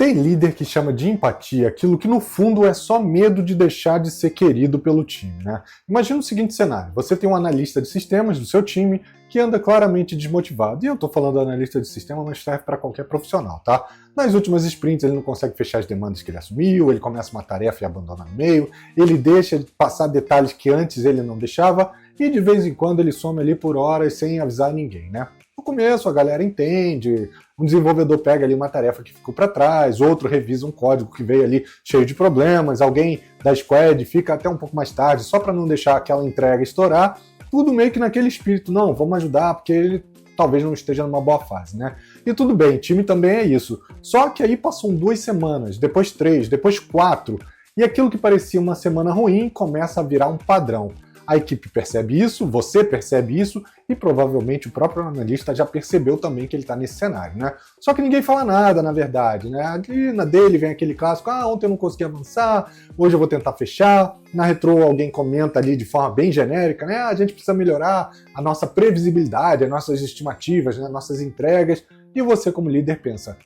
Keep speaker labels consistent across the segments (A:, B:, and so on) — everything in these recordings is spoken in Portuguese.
A: Tem líder que chama de empatia aquilo que no fundo é só medo de deixar de ser querido pelo time, né? Imagina o seguinte cenário, você tem um analista de sistemas do seu time que anda claramente desmotivado, e eu estou falando do analista de sistema, mas serve para qualquer profissional, tá? Nas últimas sprints ele não consegue fechar as demandas que ele assumiu, ele começa uma tarefa e abandona no meio, ele deixa de passar detalhes que antes ele não deixava, e de vez em quando ele some ali por horas sem avisar ninguém, né? No começo a galera entende, um desenvolvedor pega ali uma tarefa que ficou para trás, outro revisa um código que veio ali cheio de problemas, alguém da squad fica até um pouco mais tarde só para não deixar aquela entrega estourar, tudo meio que naquele espírito, não, vamos ajudar porque ele talvez não esteja numa boa fase, né? E tudo bem, time também é isso, só que aí passam 2 semanas, depois 3, depois 4, e aquilo que parecia uma semana ruim começa a virar um padrão. A equipe percebe isso, você percebe isso e provavelmente o próprio analista já percebeu também que ele está nesse cenário, né? Só que ninguém fala nada, na verdade, né? Ali na dele vem aquele clássico, ontem eu não consegui avançar, hoje eu vou tentar fechar. Na retrô alguém comenta ali de forma bem genérica, né? A gente precisa melhorar a nossa previsibilidade, as nossas estimativas, né? Nossas entregas. E você como líder pensa,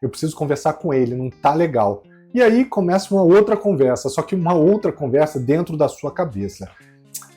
A: eu preciso conversar com ele, não tá legal. E aí começa uma outra conversa, só que uma outra conversa dentro da sua cabeça.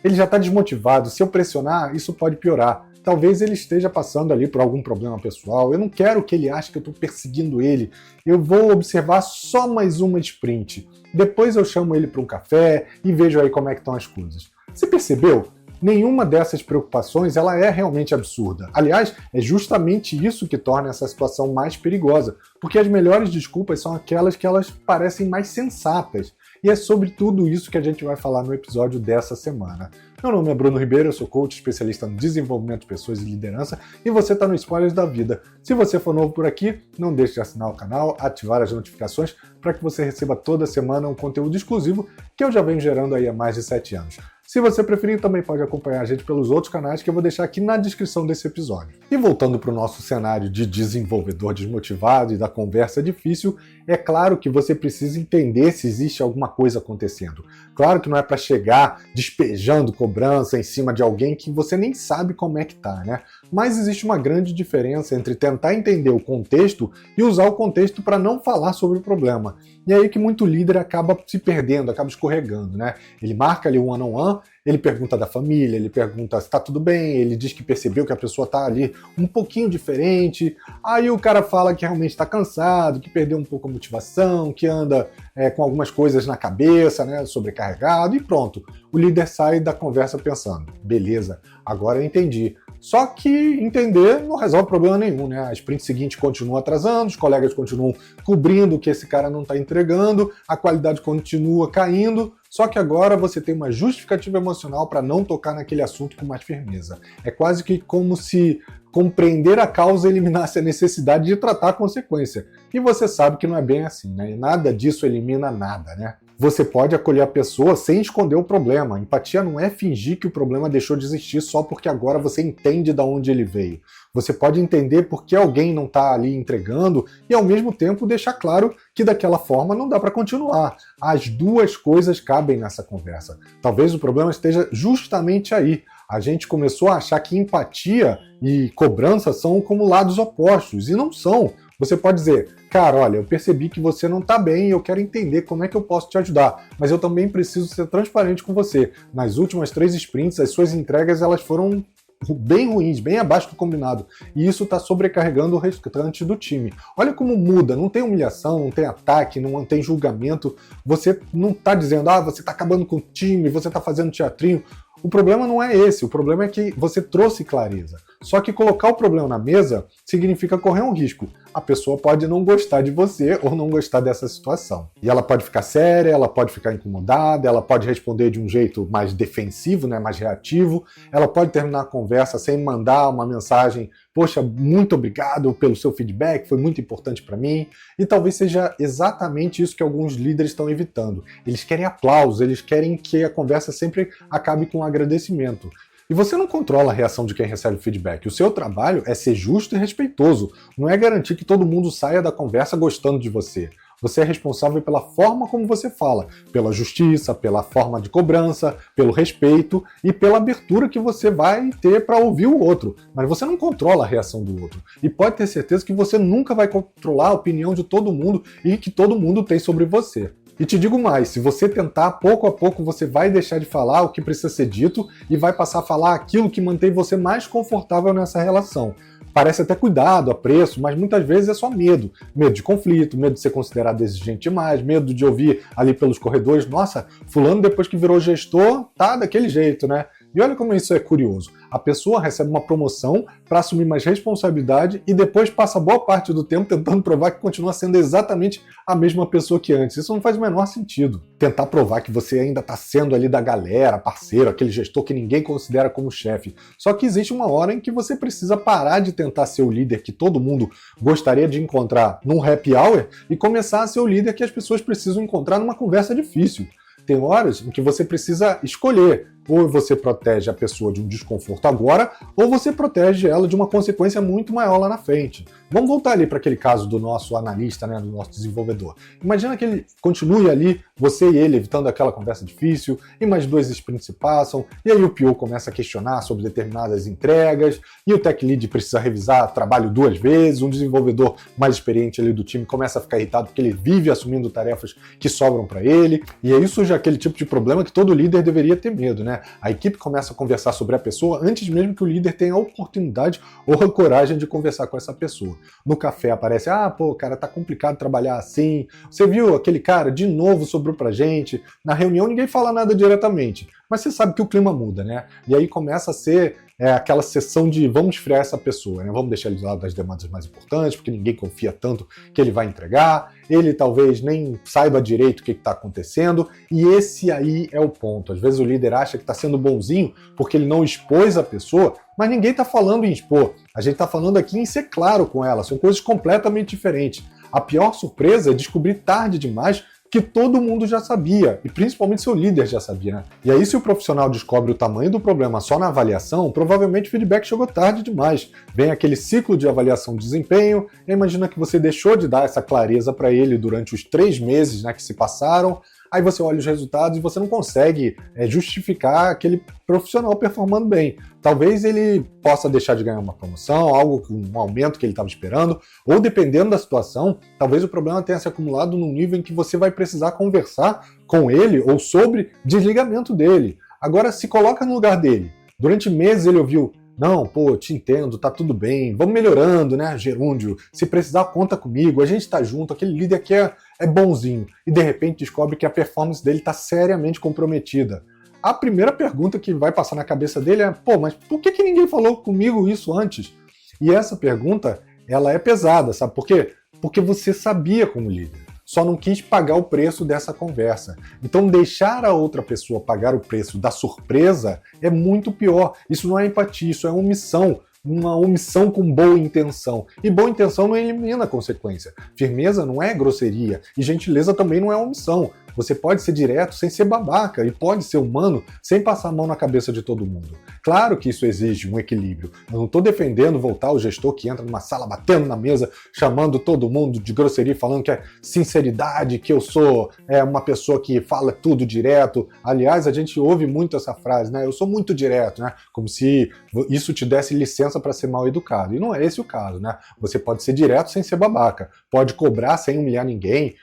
A: Ele já está desmotivado, se eu pressionar, isso pode piorar. Talvez ele esteja passando ali por algum problema pessoal, eu não quero que ele ache que eu estou perseguindo ele, eu vou observar só mais uma sprint. Depois eu chamo ele para um café e vejo aí como é que estão as coisas. Você percebeu? Nenhuma dessas preocupações ela é realmente absurda. Aliás, é justamente isso que torna essa situação mais perigosa, porque as melhores desculpas são aquelas que elas parecem mais sensatas. E é sobre tudo isso que a gente vai falar no episódio dessa semana. Meu nome é Bruno Ribeiro, eu sou coach especialista no desenvolvimento de pessoas e liderança, e você está no Spoilers da Vida. Se você for novo por aqui, não deixe de assinar o canal, ativar as notificações para que você receba toda semana um conteúdo exclusivo que eu já venho gerando aí há mais de 7 anos. Se você preferir, também pode acompanhar a gente pelos outros canais que eu vou deixar aqui na descrição desse episódio. E voltando para o nosso cenário de desenvolvedor desmotivado e da conversa difícil, é claro que você precisa entender se existe alguma coisa acontecendo. Claro que não é para chegar despejando cobrança em cima de alguém que você nem sabe como é que tá, né? Mas existe uma grande diferença entre tentar entender o contexto e usar o contexto para não falar sobre o problema. E é aí que muito líder acaba se perdendo, acaba escorregando, né? Ele marca ali um one-on-one, ele pergunta da família, ele pergunta se tá tudo bem, ele diz que percebeu que a pessoa tá ali um pouquinho diferente, aí o cara fala que realmente tá cansado, que perdeu um pouco a motivação, que anda com algumas coisas na cabeça, né, sobrecarregado, e pronto. O líder sai da conversa pensando, beleza, agora eu entendi. Só que entender não resolve problema nenhum, né? A sprint seguinte continua atrasando, os colegas continuam cobrindo o que esse cara não está entregando, a qualidade continua caindo, só que agora você tem uma justificativa emocional para não tocar naquele assunto com mais firmeza. É quase que como se compreender a causa eliminasse a necessidade de tratar a consequência. E você sabe que não é bem assim, né? E nada disso elimina nada, né? Você pode acolher a pessoa sem esconder o problema. Empatia não é fingir que o problema deixou de existir só porque agora você entende de onde ele veio. Você pode entender por que alguém não está ali entregando e ao mesmo tempo deixar claro que daquela forma não dá para continuar. As duas coisas cabem nessa conversa. Talvez o problema esteja justamente aí. A gente começou a achar que empatia e cobrança são como lados opostos, e não são. Você pode dizer, cara, olha, eu percebi que você não está bem e eu quero entender como é que eu posso te ajudar, mas eu também preciso ser transparente com você. Nas últimas 3 sprints, as suas entregas elas foram bem ruins, bem abaixo do combinado, e isso está sobrecarregando o restante do time. Olha como muda, não tem humilhação, não tem ataque, não tem julgamento, você não está dizendo, você está acabando com o time, você está fazendo teatrinho. O problema não é esse, o problema é que você trouxe clareza. Só que colocar o problema na mesa significa correr um risco. A pessoa pode não gostar de você ou não gostar dessa situação. E ela pode ficar séria, ela pode ficar incomodada, ela pode responder de um jeito mais defensivo, né, mais reativo, ela pode terminar a conversa sem mandar uma mensagem, poxa, muito obrigado pelo seu feedback, foi muito importante para mim. E talvez seja exatamente isso que alguns líderes estão evitando. Eles querem aplausos, eles querem que a conversa sempre acabe com um agradecimento. E você não controla a reação de quem recebe o feedback. O seu trabalho é ser justo e respeitoso. Não é garantir que todo mundo saia da conversa gostando de você. Você é responsável pela forma como você fala, pela justiça, pela forma de cobrança, pelo respeito e pela abertura que você vai ter para ouvir o outro. Mas você não controla a reação do outro. E pode ter certeza que você nunca vai controlar a opinião de todo mundo e que todo mundo tem sobre você. E te digo mais, se você tentar, pouco a pouco você vai deixar de falar o que precisa ser dito e vai passar a falar aquilo que mantém você mais confortável nessa relação. Parece até cuidado, apreço, mas muitas vezes é só medo. Medo de conflito, medo de ser considerado exigente demais, medo de ouvir ali pelos corredores, nossa, fulano depois que virou gestor, tá daquele jeito, né? E olha como isso é curioso. A pessoa recebe uma promoção para assumir mais responsabilidade e depois passa boa parte do tempo tentando provar que continua sendo exatamente a mesma pessoa que antes. Isso não faz o menor sentido. Tentar provar que você ainda está sendo ali da galera, parceiro, aquele gestor que ninguém considera como chefe. Só que existe uma hora em que você precisa parar de tentar ser o líder que todo mundo gostaria de encontrar num happy hour e começar a ser o líder que as pessoas precisam encontrar numa conversa difícil. Tem horas em que você precisa escolher. Ou você protege a pessoa de um desconforto agora, ou você protege ela de uma consequência muito maior lá na frente. Vamos voltar ali para aquele caso do nosso analista, né, do nosso desenvolvedor. Imagina que ele continue ali, você e ele, evitando aquela conversa difícil, e mais 2 sprints se passam, e aí o PO começa a questionar sobre determinadas entregas, e o Tech Lead precisa revisar trabalho 2 vezes, um desenvolvedor mais experiente ali do time começa a ficar irritado porque ele vive assumindo tarefas que sobram para ele, e aí surge aquele tipo de problema que todo líder deveria ter medo, né? A equipe começa a conversar sobre a pessoa antes mesmo que o líder tenha a oportunidade ou a coragem de conversar com essa pessoa. No café aparece, pô, cara, tá complicado trabalhar assim. Você viu aquele cara, de novo sobrou pra gente. Na reunião ninguém fala nada diretamente, mas você sabe que o clima muda, né? E aí começa a ser aquela sessão de vamos esfriar essa pessoa, né? Vamos deixar ele de lado das demandas mais importantes, porque ninguém confia tanto que ele vai entregar, ele talvez nem saiba direito o que está acontecendo, e esse aí é o ponto. Às vezes o líder acha que está sendo bonzinho porque ele não expôs a pessoa, mas ninguém está falando em expor. A gente está falando aqui em ser claro com ela, são coisas completamente diferentes. A pior surpresa é descobrir tarde demais que todo mundo já sabia, e principalmente seu líder já sabia, né? E aí, se o profissional descobre o tamanho do problema só na avaliação, provavelmente o feedback chegou tarde demais. Vem aquele ciclo de avaliação de desempenho, e imagina que você deixou de dar essa clareza para ele durante os 3 meses, né, que se passaram. Aí você olha os resultados e você não consegue justificar aquele profissional performando bem. Talvez ele possa deixar de ganhar uma promoção, um aumento que ele estava esperando, ou dependendo da situação, talvez o problema tenha se acumulado num nível em que você vai precisar conversar com ele ou sobre desligamento dele. Agora, se coloca no lugar dele. Durante meses ele ouviu: não, pô, te entendo, tá tudo bem, vamos melhorando, né, Gerúndio? Se precisar, conta comigo, a gente tá junto, aquele líder aqui é bonzinho. E de repente descobre que a performance dele tá seriamente comprometida. A primeira pergunta que vai passar na cabeça dele é: pô, mas por que ninguém falou comigo isso antes? E essa pergunta, ela é pesada, sabe por quê? Porque você sabia como líder. Só não quis pagar o preço dessa conversa. Então deixar a outra pessoa pagar o preço da surpresa é muito pior. Isso não é empatia, isso é omissão. Uma omissão com boa intenção. E boa intenção não elimina a consequência. Firmeza não é grosseria. E gentileza também não é omissão. Você pode ser direto sem ser babaca e pode ser humano sem passar a mão na cabeça de todo mundo. Claro que isso exige um equilíbrio. Eu não estou defendendo voltar o gestor que entra numa sala batendo na mesa, chamando todo mundo de grosseria, falando que é sinceridade, que eu sou uma pessoa que fala tudo direto. Aliás, a gente ouve muito essa frase, né? Eu sou muito direto, né? Como se isso te desse licença para ser mal educado. E não é esse o caso, né? Você pode ser direto sem ser babaca. Pode cobrar sem humilhar ninguém,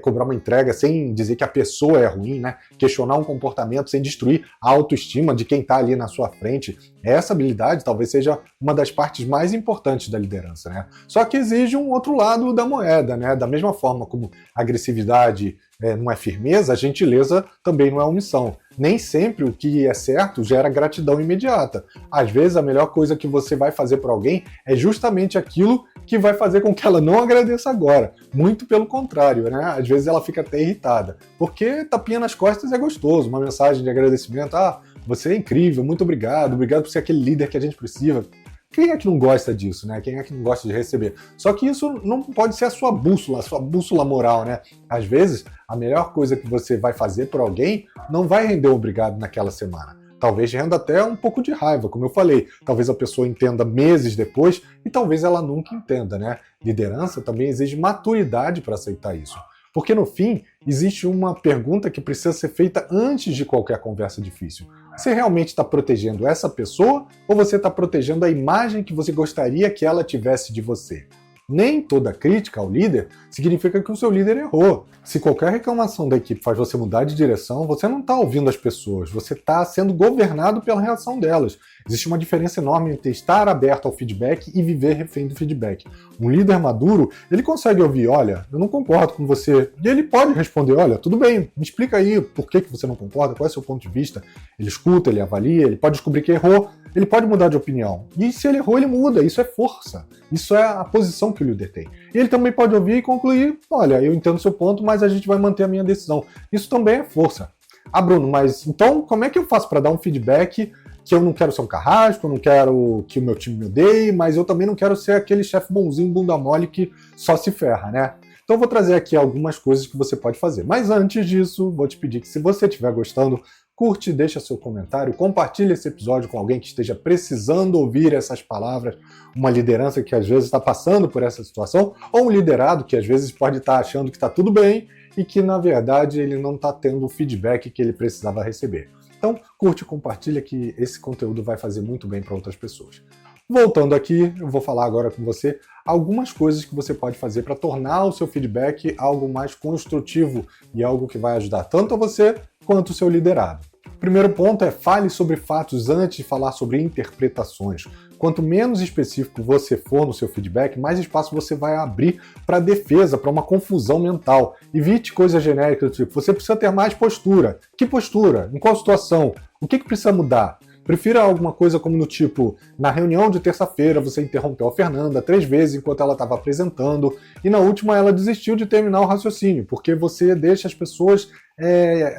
A: cobrar uma entrega sem dizer que a pessoa é ruim, né? Questionar um comportamento sem destruir a autoestima de quem está ali na sua frente. Essa habilidade talvez seja uma das partes mais importantes da liderança, né? Só que exige um outro lado da moeda, né? Da mesma forma como a agressividade não é firmeza, a gentileza também não é omissão. Nem sempre o que é certo gera gratidão imediata. Às vezes a melhor coisa que você vai fazer por alguém é justamente aquilo que vai fazer com que ela não agradeça agora. Muito pelo contrário, né? Às vezes ela fica até irritada. Porque tapinha nas costas é gostoso, uma mensagem de agradecimento: você é incrível, muito obrigado por ser aquele líder que a gente precisa. Quem é que não gosta disso, né? Quem é que não gosta de receber? Só que isso não pode ser a sua bússola moral, né? Às vezes, a melhor coisa que você vai fazer por alguém não vai render um obrigado naquela semana. Talvez renda até um pouco de raiva, como eu falei. Talvez a pessoa entenda meses depois e talvez ela nunca entenda, né? Liderança também exige maturidade para aceitar isso. Porque no fim, existe uma pergunta que precisa ser feita antes de qualquer conversa difícil. Você realmente está protegendo essa pessoa ou você está protegendo a imagem que você gostaria que ela tivesse de você? Nem toda crítica ao líder significa que o seu líder errou. Se qualquer reclamação da equipe faz você mudar de direção, você não está ouvindo as pessoas, você está sendo governado pela reação delas. Existe uma diferença enorme entre estar aberto ao feedback e viver refém do feedback. Um líder maduro, ele consegue ouvir, olha, eu não concordo com você. E ele pode responder, olha, tudo bem, me explica aí por que você não concorda, qual é o seu ponto de vista. Ele escuta, ele avalia, ele pode descobrir que errou, ele pode mudar de opinião. E se ele errou, ele muda. Isso é força. Isso é a posição que o líder tem. E ele também pode ouvir e concluir, olha, eu entendo o seu ponto, mas a gente vai manter a minha decisão. Isso também é força. Ah, Bruno, mas então como é que eu faço para dar um feedback que eu não quero ser um carrasco, eu não quero que o meu time me odeie, mas eu também não quero ser aquele chefe bonzinho, bunda mole que só se ferra, né? Então eu vou trazer aqui algumas coisas que você pode fazer. Mas antes disso, vou te pedir que se você estiver gostando, curte, deixa seu comentário, compartilhe esse episódio com alguém que esteja precisando ouvir essas palavras, uma liderança que às vezes está passando por essa situação, ou um liderado que às vezes pode estar achando que está tudo bem e que na verdade ele não está tendo o feedback que ele precisava receber. Então curte e compartilha que esse conteúdo vai fazer muito bem para outras pessoas. Voltando aqui, eu vou falar agora com você algumas coisas que você pode fazer para tornar o seu feedback algo mais construtivo e algo que vai ajudar tanto a você quanto o seu liderado. O primeiro ponto é fale sobre fatos antes de falar sobre interpretações. Quanto menos específico você for no seu feedback, mais espaço você vai abrir para defesa, para uma confusão mental. Evite coisas genéricas do tipo, você precisa ter mais postura. Que postura? Em qual situação? O que precisa mudar? Prefira alguma coisa como no tipo, na reunião de terça-feira você interrompeu a Fernanda 3 vezes enquanto ela estava apresentando e na última ela desistiu de terminar o raciocínio, porque você deixa as pessoas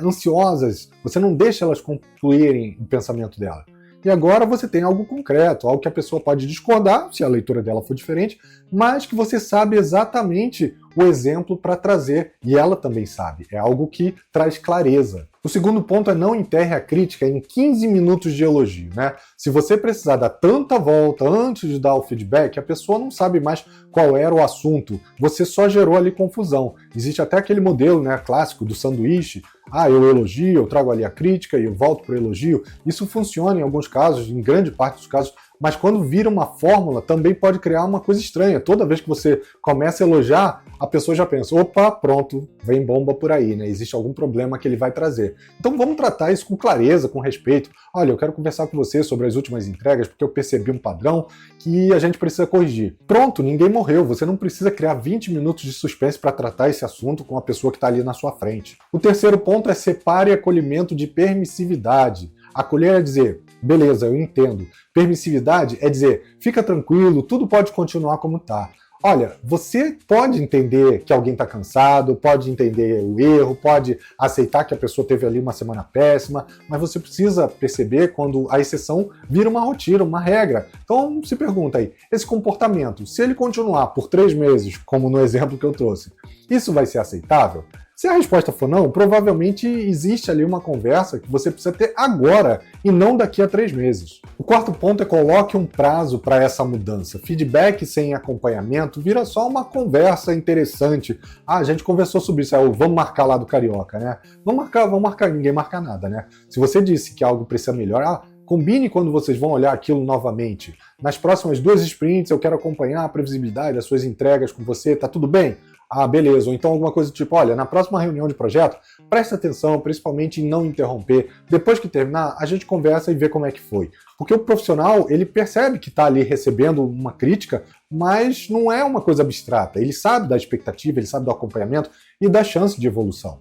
A: ansiosas, você não deixa elas concluírem o pensamento dela. E agora você tem algo concreto, algo que a pessoa pode discordar, se a leitura dela for diferente, mas que você sabe exatamente o exemplo para trazer, e ela também sabe. É algo que traz clareza. O segundo ponto é não enterre a crítica em 15 minutos de elogio, né? Se você precisar dar tanta volta antes de dar o feedback, a pessoa não sabe mais qual era o assunto. Você só gerou ali confusão. Existe até aquele modelo, né, clássico do sanduíche. Ah, eu elogio, eu trago ali a crítica e eu volto para o elogio. Isso funciona em alguns casos, em grande parte dos casos, mas quando vira uma fórmula, também pode criar uma coisa estranha. Toda vez que você começa a elogiar, a pessoa já pensa, opa, pronto, vem bomba por aí, né? Existe algum problema que ele vai trazer. Então vamos tratar isso com clareza, com respeito. Olha, eu quero conversar com você sobre as últimas entregas, porque eu percebi um padrão que a gente precisa corrigir. Pronto, ninguém morreu. Você não precisa criar 20 minutos de suspense para tratar esse assunto com a pessoa que está ali na sua frente. O terceiro ponto é separe acolhimento de permissividade. Acolher é dizer, beleza, eu entendo. Permissividade é dizer, fica tranquilo, tudo pode continuar como está. Olha, você pode entender que alguém está cansado, pode entender o erro, pode aceitar que a pessoa teve ali uma semana péssima, mas você precisa perceber quando a exceção vira uma rotina, uma regra. Então se pergunta aí, esse comportamento, se ele continuar por 3 meses, como no exemplo que eu trouxe, isso vai ser aceitável? Se a resposta for não, provavelmente existe ali uma conversa que você precisa ter agora e não daqui a 3 meses. O quarto ponto é coloque um prazo para essa mudança. Feedback sem acompanhamento vira só uma conversa interessante. Ah, a gente conversou sobre isso, vamos marcar lá do Carioca, né? Vamos marcar, ninguém marca nada, né? Se você disse que algo precisa melhorar, combine quando vocês vão olhar aquilo novamente. Nas próximas 2 sprints eu quero acompanhar a previsibilidade das suas entregas com você, tá tudo bem? Ah, beleza. Ou então alguma coisa do tipo, olha, na próxima reunião de projeto, presta atenção, principalmente em não interromper. Depois que terminar, a gente conversa e vê como é que foi. Porque o profissional, ele percebe que está ali recebendo uma crítica, mas não é uma coisa abstrata. Ele sabe da expectativa, ele sabe do acompanhamento e da chance de evolução.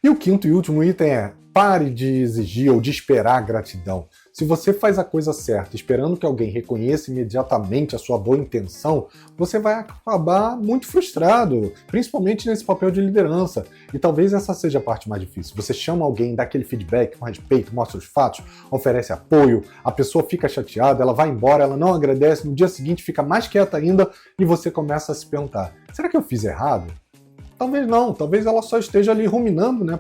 A: E o quinto e último item é, pare de exigir ou de esperar gratidão. Se você faz a coisa certa, esperando que alguém reconheça imediatamente a sua boa intenção, você vai acabar muito frustrado, principalmente nesse papel de liderança. E talvez essa seja a parte mais difícil. Você chama alguém, dá aquele feedback com respeito, mostra os fatos, oferece apoio, a pessoa fica chateada, ela vai embora, ela não agradece, no dia seguinte fica mais quieta ainda e você começa a se perguntar, será que eu fiz errado? Talvez não, talvez ela só esteja ali ruminando, né,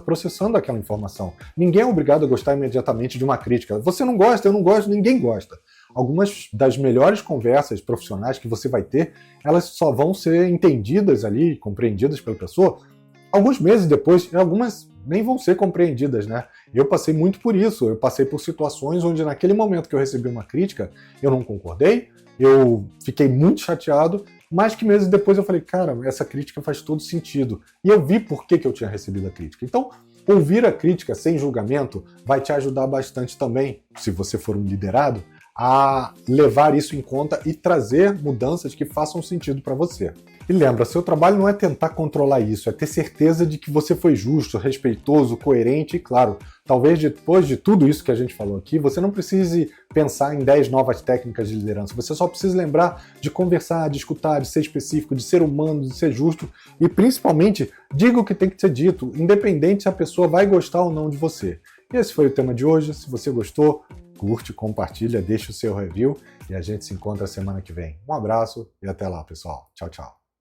A: processando aquela informação. Ninguém é obrigado a gostar imediatamente de uma crítica. Você não gosta, eu não gosto, ninguém gosta. Algumas das melhores conversas profissionais que você vai ter, elas só vão ser entendidas ali, compreendidas pela pessoa, alguns meses depois, algumas nem vão ser compreendidas, né? Eu passei muito por isso, eu passei por situações onde naquele momento que eu recebi uma crítica, eu não concordei, eu fiquei muito chateado, mas que meses depois eu falei, cara, essa crítica faz todo sentido. E eu vi por que eu tinha recebido a crítica. Então, ouvir a crítica sem julgamento vai te ajudar bastante também, se você for um liderado, a levar isso em conta e trazer mudanças que façam sentido para você. E lembra, seu trabalho não é tentar controlar isso, é ter certeza de que você foi justo, respeitoso, coerente e, claro, talvez depois de tudo isso que a gente falou aqui, você não precise pensar em 10 novas técnicas de liderança, você só precisa lembrar de conversar, de escutar, de ser específico, de ser humano, de ser justo e, principalmente, diga o que tem que ser dito, independente se a pessoa vai gostar ou não de você. E esse foi o tema de hoje. Se você gostou, curte, compartilha, deixa o seu review e a gente se encontra semana que vem. Um abraço e até lá, pessoal. Tchau, tchau.